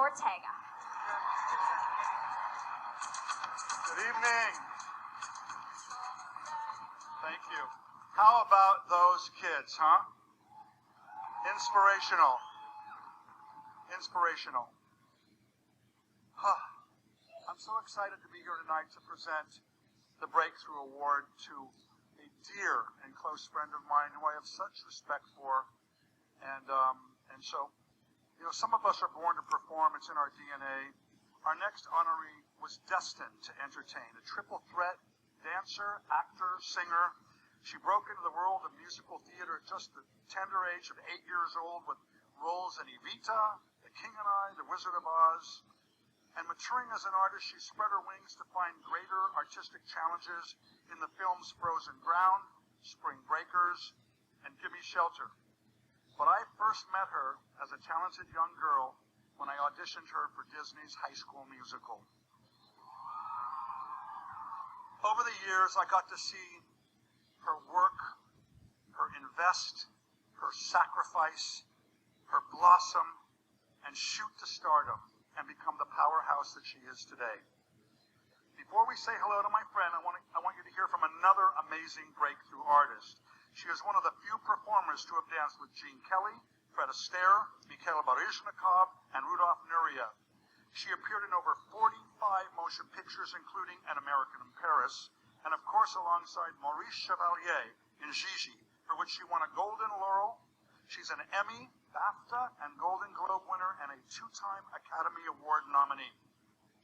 Ortega. Good evening. Thank you. How about those kids, huh? Inspirational. Inspirational. I'm so excited to be here tonight to present the Breakthrough Award to a dear and close friend of mine who I have such respect for. And so, you know, some of us are born to perform. It's in our DNA. Our next honoree was destined to entertain. A triple threat, dancer, actor, singer. She broke into the world of musical theater at just the tender age of 8 years old with roles in Evita, The King and I, The Wizard of Oz. And maturing as an artist, she spread her wings to find greater artistic challenges in the films Frozen Ground, Spring Breakers, and Gimme Shelter. But I first met her as a talented young girl when I auditioned her for Disney's High School Musical. Over the years, I got to see her work, her invest, her sacrifice, her blossom, and shoot to stardom and become the powerhouse that she is today. Before we say hello to my friend, I want you to hear from another amazing breakthrough artist. She is one of the few performers to have danced with Gene Kelly, Fred Astaire, Mikhail Baryshnikov, and Rudolf Nureyev. She appeared in over 45 motion pictures, including An American in Paris, and of course alongside Maurice Chevalier in Gigi, for which she won a Golden Laurel. She's an Emmy, BAFTA, and Golden Globe winner and a 2-time Academy Award nominee.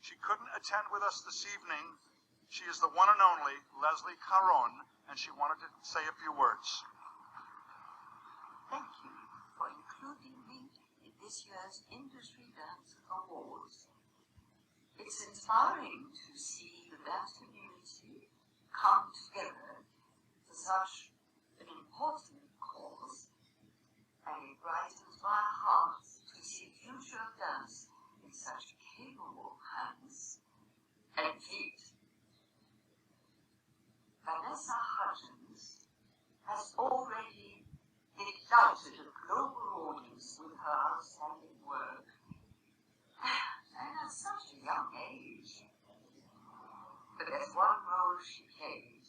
She couldn't attend with us this evening. She is the one and only Leslie Caron, and she wanted to say a few words. Thank you for including me in this year's Industry Dance Awards. It's inspiring to see the dance community come together for such an important cause, and it brightens my heart to see future dance in such capable hands and feet. Vanessa Hudgens has already ignited a global audience with her outstanding work, and at such a young age. But there's one role she played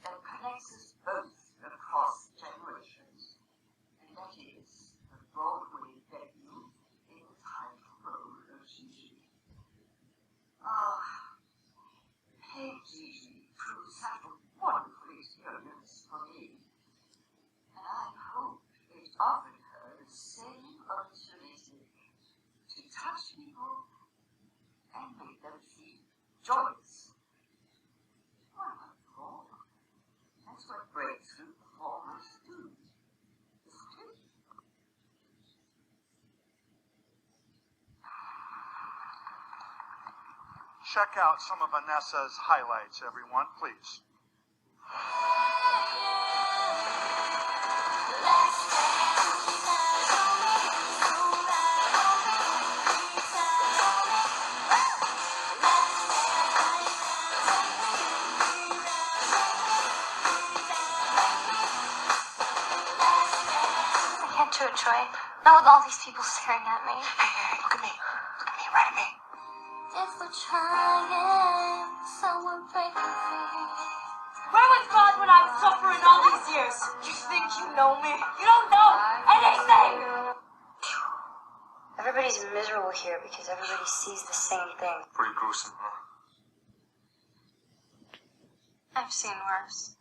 that connects us both across generations, and that is the Broadway debut in the title role of Gigi. Hey Gigi proved such a wonderful experience for me, and I hope it offered her the same opportunity to touch people and make them feel joyous. Why not more? That's what breakthrough performers do, isn't it? Check out some of Vanessa's highlights, everyone, please. I can't do it, Troy. Not with all these people staring at me. Hey, look at me. Look at me, right at me. If we're trying, someone breaking free. Where was God when I was suffering all these years? You think you know me? You don't know anything! Everybody's miserable here because everybody sees the same thing. Pretty gruesome, huh? I've seen worse.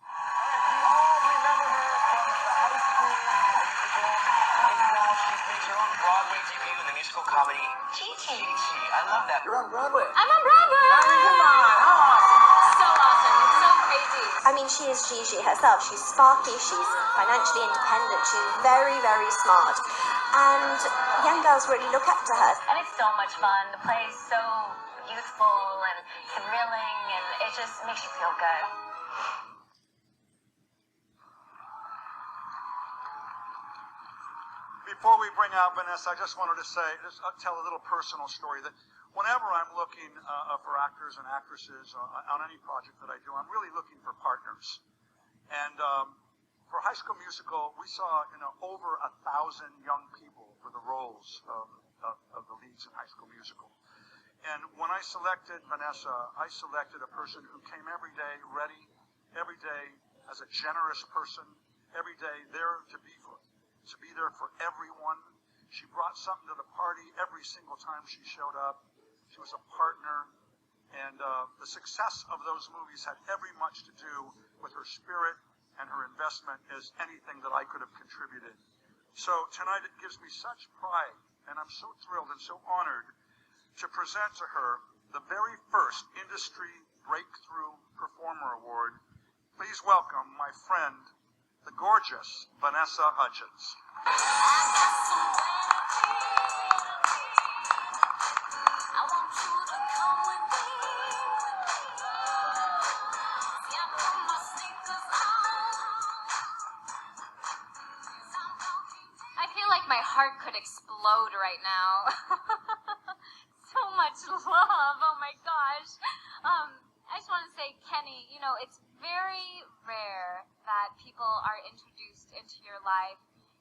She's her own Broadway debut in the musical comedy Gigi. I love that. You're on Broadway. I'm on Broadway! Come on, how awesome. So awesome. It's so crazy. I mean, she is Gigi herself. She's sparky, she's financially independent, she's very, very smart. And young girls really look up to her. And it's so much fun. The play is so youthful and thrilling, and it just makes you feel good. Before we bring out Vanessa, I just wanted to say, tell a little personal story that whenever I'm looking for actors and actresses on any project that I do, I'm really looking for partners. And for High School Musical, we saw over 1,000 young people for the roles of the leads in High School Musical. And when I selected Vanessa, I selected a person who came every day ready, every day as a generous person, every day there to be there for everyone. She brought something to the party every single time she showed up. She was a partner, and the success of those movies had every much to do with her spirit and her investment as anything that I could have contributed. So tonight it gives me such pride, and I'm so thrilled and so honored to present to her the very first Industry Breakthrough Performer Award. Please welcome my friend, the gorgeous Vanessa Hudgens. I feel like my heart could explode right now. So much love, oh my gosh. I just want to say, Kenny, you know, it's very rare that people are introduced into your life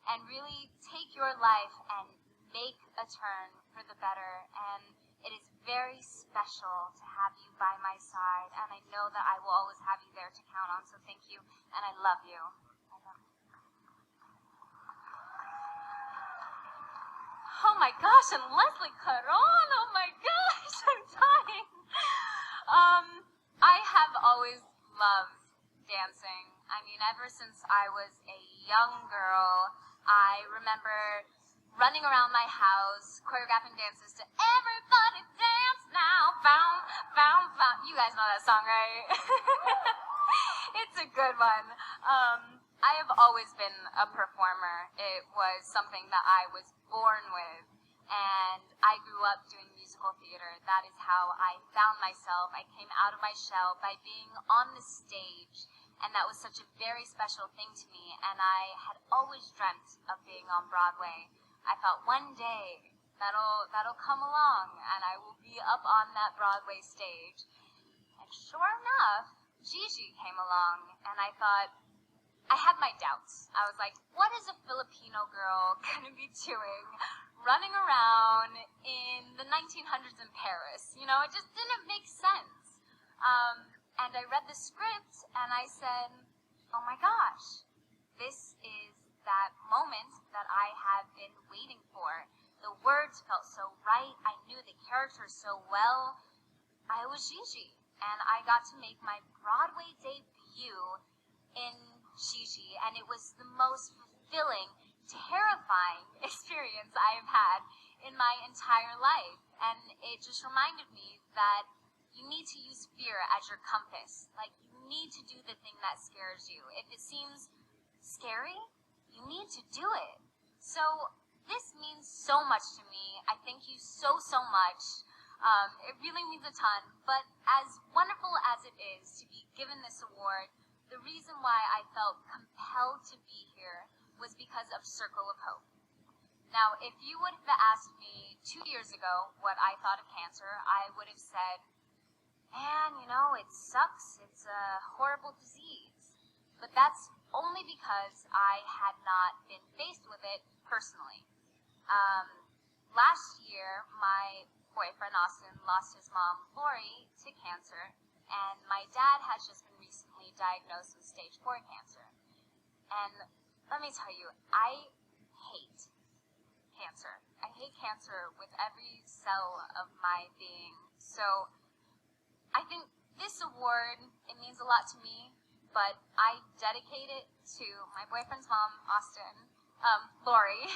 and really take your life and make a turn for the better. And it is very special to have you by my side, and I know that I will always have you there to count on, so thank you, and I love you. Oh my gosh, and Leslie Caron, oh my gosh, I'm dying. I have always loved dancing. I mean, ever since I was a young girl, I remember running around my house, choreographing dances to Everybody Dance Now, bound, bound, bound. You guys know that song, right? It's a good one. I have always been a performer. It was something that I was born with, and I grew up doing musical theater. That is how I found myself. I came out of my shell by being on the stage, and that was such a very special thing to me, and I had always dreamt of being on Broadway. I thought one day that'll come along, and I will be up on that Broadway stage. And sure enough, Gigi came along, and I thought, I had my doubts. I was like, what is a Filipino girl gonna be doing running around in the 1900s in Paris? You know, it just didn't make sense. And I read the script and I said, oh my gosh, this is that moment that I have been waiting for. The words felt so right. I knew the character so well. I was Gigi, and I got to make my Broadway debut in Gigi, and it was the most fulfilling, terrifying experience I have had in my entire life. And it just reminded me that you need to use fear as your compass. Like, you need to do the thing that scares you. If it seems scary, you need to do it. So this means so much to me. I thank you so, so much. It really means a ton. But as wonderful as it is to be given this award, the reason why I felt compelled to be here was because of Circle of Hope. Now, if you would have asked me 2 years ago what I thought of cancer, I would have said, man, you know, it sucks. It's a horrible disease. But that's only because I had not been faced with it personally. Last year, my boyfriend, Austin, lost his mom, Lori, to cancer, and my dad has just been recently diagnosed with stage 4 cancer. And let me tell you, I hate cancer. I hate cancer with every cell of my being. So I think this award, it means a lot to me, but I dedicate it to my boyfriend's mom, Austin, Lori,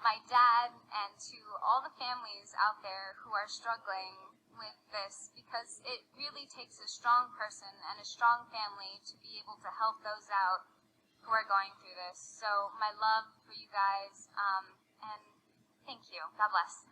my dad, and to all the families out there who are struggling with this, because it really takes a strong person and a strong family to be able to help those out who are going through this. So my love for you guys, and thank you. God bless.